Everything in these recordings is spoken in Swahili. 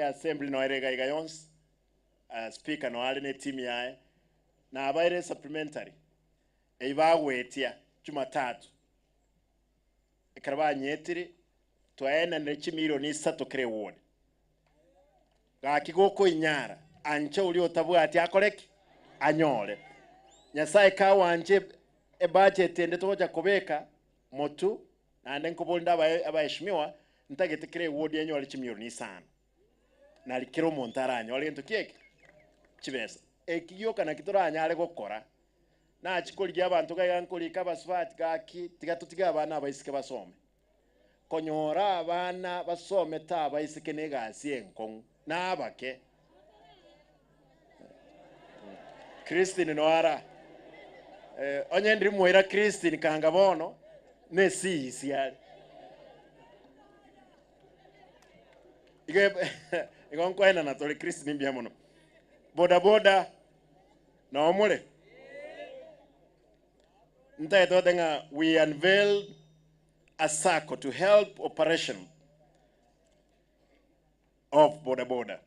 assembly no erega igayons speaker no aline team yae na abaire supplementary eibawetia Jumatatu ikaraba nyetiri twaena ne chimilioni 3 kire ward gakigoko inyara anche uli otabwati akoreki anyole nyasaye ka wanje e budget ende toja kubeka motu nande nkobonda abayeshimiwa ntagetekire ward yenyole chimilioni 5 na likiro montaranya ole into kieke chibesa ekiyoka na kitoranya ale gokora na chikoli abantu gayankoli kabasfat gaki tigatutiga abana abayisike basome konyora abana basome ta abayisike negasi enkon na abake Christine noara onye ndiri muira Christine kangabono ne si siali igon kwena na tole Christine mbiamono boda boda na omule we unveiled a circle to help operation of Boda Boda.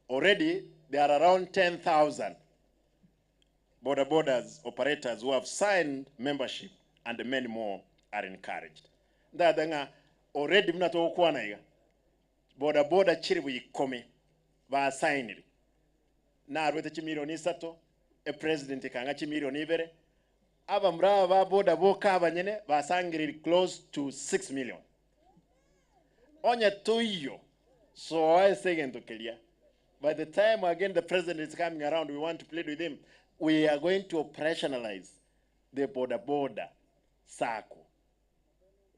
Already, there are around 10,000 Boda Boda's operators who have signed membership, and many more are encouraged. Already, Boda Boda chiribu yikome ba signed. Na arwete chimilioni 3, a president kanga chimilioni 2. Aba mraba ba boda boka abanyene basangiriri close to 6 million. Onye tuyo. So I say to Kelia. By the time again the president is coming around, we want to plead with him. We are going to operationalize the boda sako.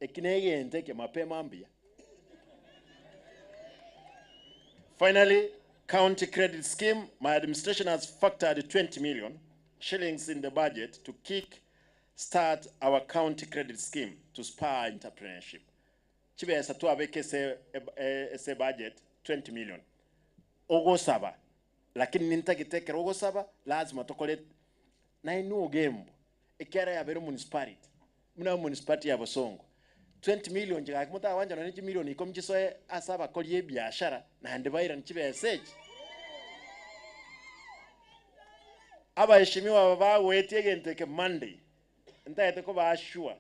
Ekinege enteke mapema mbia. Finally, county credit scheme. My administration has factored 20 million shillings in the budget to kick-start our county credit scheme to spur entrepreneurship. Chibe esatu abeke se budget 20 million. Ogo saba. Lakini nintakitekera ogo saba lazima tokole na inu Ogembo. Ekera ya bero municipality. Muna municipality ya Bosongo. 20 million jiga kumuta wanja na 20 million ikomjisoe asaba kolye biashara na handebaira nchibe eseji. Aba eshimiwa baba weti egenteke Monday ntaete ko bashua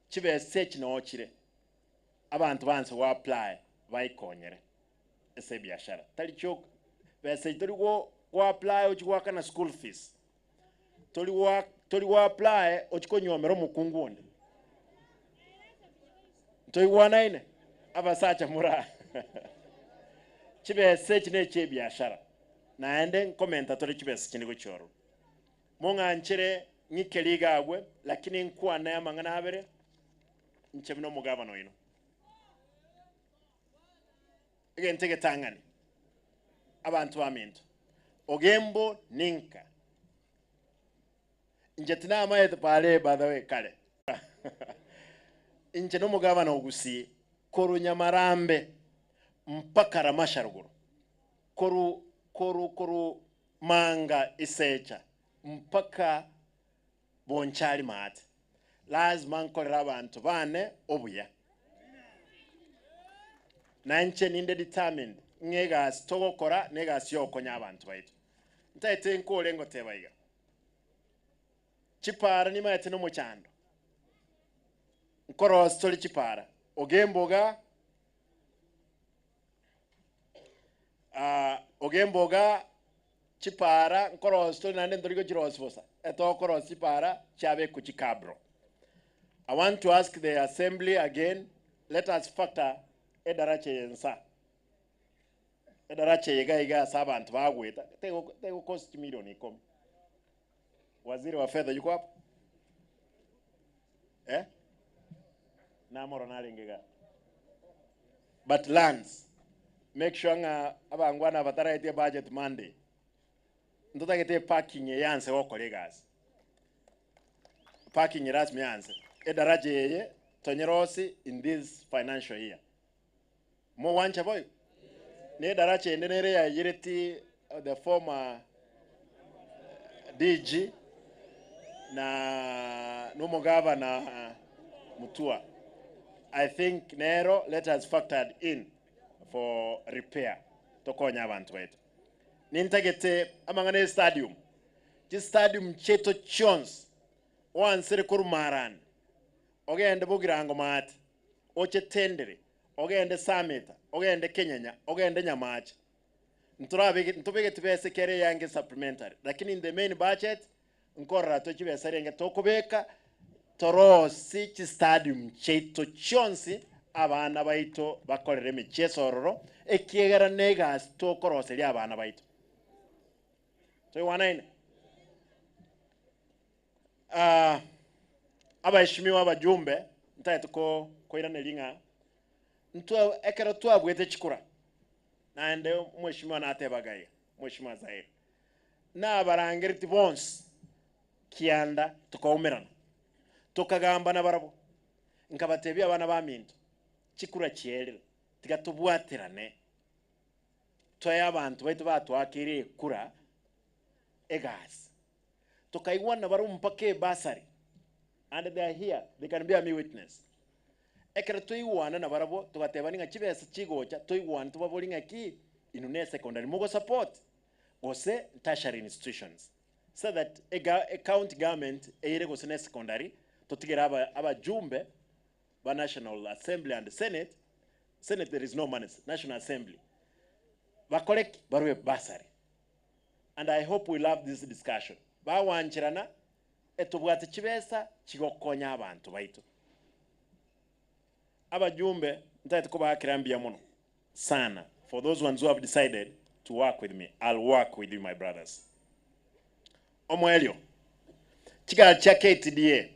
chibe search no chire abantu banse wa apply bayikonyere ese biashara tali chok bese tori go apply ochikwa kana school fees tori wa apply ochikonyomero mukunguonde tori wana ine aba sacha mura chibe search ne che biashara na ende commenta tori chibe search ni go choro monga nchere ngikeliga agwe lakini nkuwa na mangana abere nchemno mugabano ino egentege tangani abantu baminto Ogembo ninka njetina amaye pale badawe kale ncheno mugabano ogusi koru Nyamarambe mpaka Ramasharuguru koru manga isecha mpaka bonchali mate lazima nkolera abantu bane obuya nanche ninde determined ngega stokokora nega syokonya abantu baitu ntaite nkole ngotebaiga chipara ni maete no muchando nkoro stoli chipara Ogemboga chipara nkoro stoli nande ndorigo jirosfosa eto koro chipara chabe kuchikabro. I want to ask the assembly again, let us factor edarache yensa edarache yega saba antu bagweta tego cost milioni 10. Waziri wa fedha yuko hapo na moro nalingega but lands make sure nga abangwana batara ite budget Monday ndota gete parking yanse woko legas parking rasmi yanse edaraje yeye tonyerosi in this financial year mo wancha boy ne darache endenere ya yireti the former DG na numo governor Mutua. I think Nero let us factored in for repair tokonya abantu baitu nintagete amangane stadium ji stadium cheto chons wansere kurumaran ogende bugirango mati oche tendere ogende sameta ogende kenyanya ogende nyamacha ntubege tibese kere yange supplementary lakini in the main budget nkora to kibese renge tokubeka torosi chi stadium cheto chonsi abana baito bakorere michesororo ekiegera negas tokoroseri abana baito so wanaine abaheshimiwa abajumbe ntayete ko koirana linga ntwa ekera twabwete chikura nande mheshimiwa natebagaye mheshimiwa Zaire na barangiriti bonse kianda tukaumerana tukagamba na barabo nkabatebya abana baminto chikura cyerera tigatubwaterane toya abantu baitu batwakire kura egas tukaigwana baro mpake basari and they are here, they can bear me witness ekera toiwana na barabo tugatebani nga kibese kigocha toiwana tubabolinga ki inune secondary mugo support ose tertiary institutions so that a county government eire go secondary totigera abajumbe by National Assembly and the Senate there is no money, National Assembly collect barwe basari and I hope we love this discussion bawanchirana etubwate kibesa kigokonya abantu baitu abajumbe ntayete ko bakirambia muno sana for those ones who have decided to work with me. I'll work with you, my brothers. Omoelio chigali cha KTDA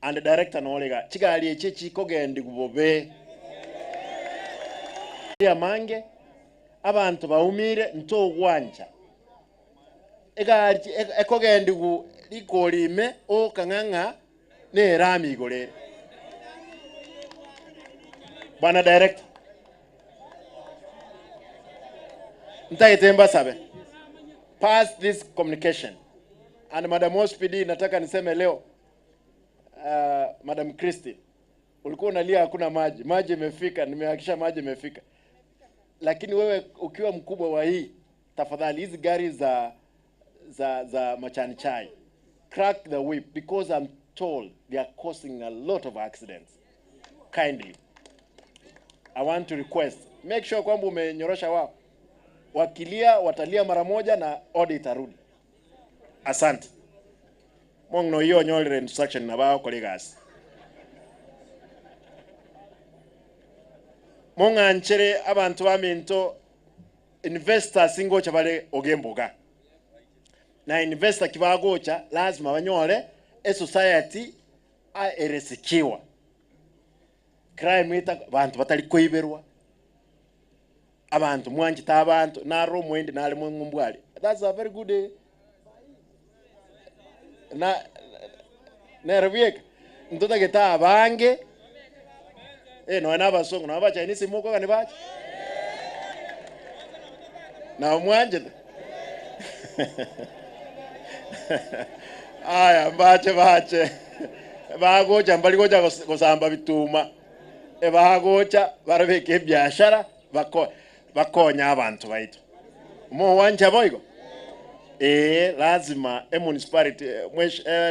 and the director nolega chigali echichi kogendi kubobe ya mange abantu baumire nto gwanja egali ekogendi ku likolime o kanganga ne rami igolere bana director ntaitemba sabe pass this communication and Madam Ospidi nataka niseme leo Madam Christy ulikuwa unalia hakuna maji imefika nimehakisha maji imefika lakini wewe ukiwa mkubwa wa hii tafadhali hizi gari za machani chai crack the whip because I'm told they are causing a lot of accidents. Kindly I want to request make sure kwamba umenyorosha wao wakilia watalia mara moja na audit arudi. Asante. Mongno hiyo nyolere instruction na bao kolegas. Monga nchere abantu baminto investor singo chabale Ogembo ga. Na investor kibagocha lazima banyole society eresikiwa. Crime ita abantu batali koiberwa. Abantu mwanji tabantu na romwende na alimumbwali. That's a very good na revieka ntoto geta abange no na basongo na bacha ni simuko kani bacha na mwanje aya bache bagocha mbali gocha kusamba bituma bagocha barabeke biashara bakonya abantu baitu mo wanja boygo lazima municipality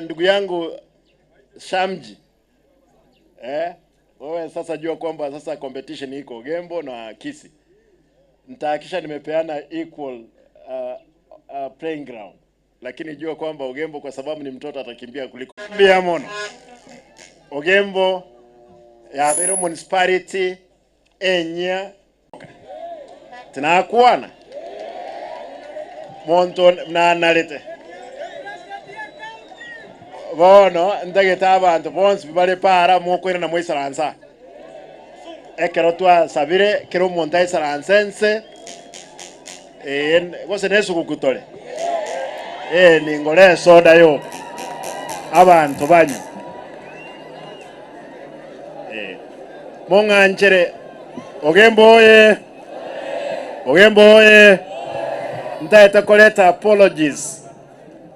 ndugu yangu Shamji wewe sasa jua kwamba sasa competition iko Ogembo na KISII nitahakisha nimepeana equal playing ground lakini jua kwamba Ogembo kwa sababu ni mtoto atakimbia kuliko bia mono Ogembo ya Bero Municipality enya tunakuana monto na nalete bono ndageta abantu bonse bale para mokwera na mwisaransa ekero twa sabire kero monta isaransense gose nesu kukutole ningole soda yo abantu banyu monganchere Ogembo oye ntaeta koleta apologies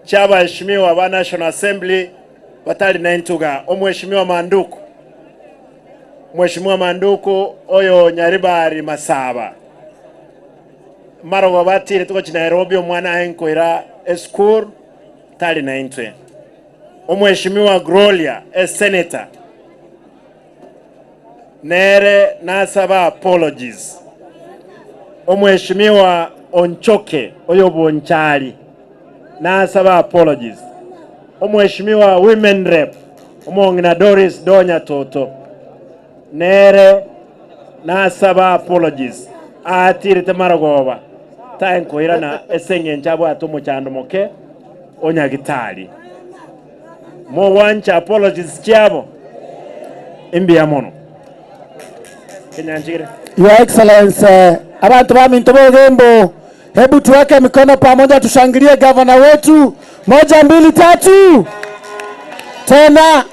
chaba heshimiwa wa National Assembly batali na intuga omheshimiwa Manduku Mheshimiwa Manduku oyo Nyaribari Masaba marogo batire tuko Nairobi omwana enkoira eschool tali na intwe. Mheshimiwa Gloria senator nere nasaba apologies. Mheshimiwa Onchoke oyo Bonchali nasaba apologies. Mheshimiwa women rep omongina Doris Donya Toto nere nasaba apologies. Atire temarogoba taenkoira na esenge njabo atomo chando moke onyagitali mo wancha apologies chiabo imbia mono Kenyanjire. Your Excellency, abantu ba Minto Ogembo, hebu tuweke mikono pamoja tushangilie gavana wetu. 1, 2, 3. Tena.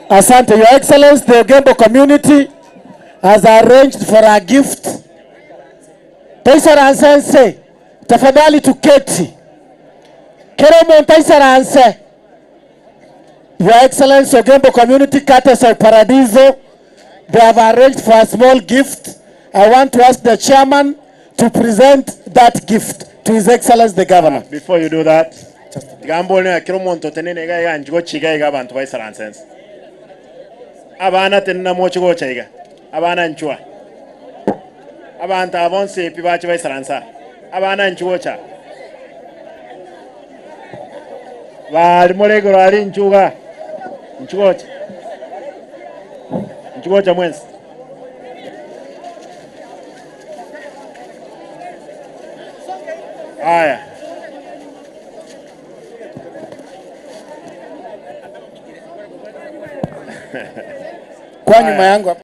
Asante, Your Excellency, the Ogembo community has arranged for a gift. Taisaranse, tafadhali tuketi. Keremo Taisaranse. Your Excellency, Ogembo community courtesy Paradiso, they have arranged for a small gift. I want to ask the chairman to present that gift to His Excellency the Governor. Before you do that, gambo ne kiromonto tenene ga yanjgo chiga ga bantu ba Isaransense. Abana tenna mo chigo chiga. Abana nchua. Abanta avonse pibachi ba Isaransa. Abana nchuo cha. Bali molego ali nchuga. Nchuo cha. Nchuo cha mwenzi. Haya. Kwa nyuma yangu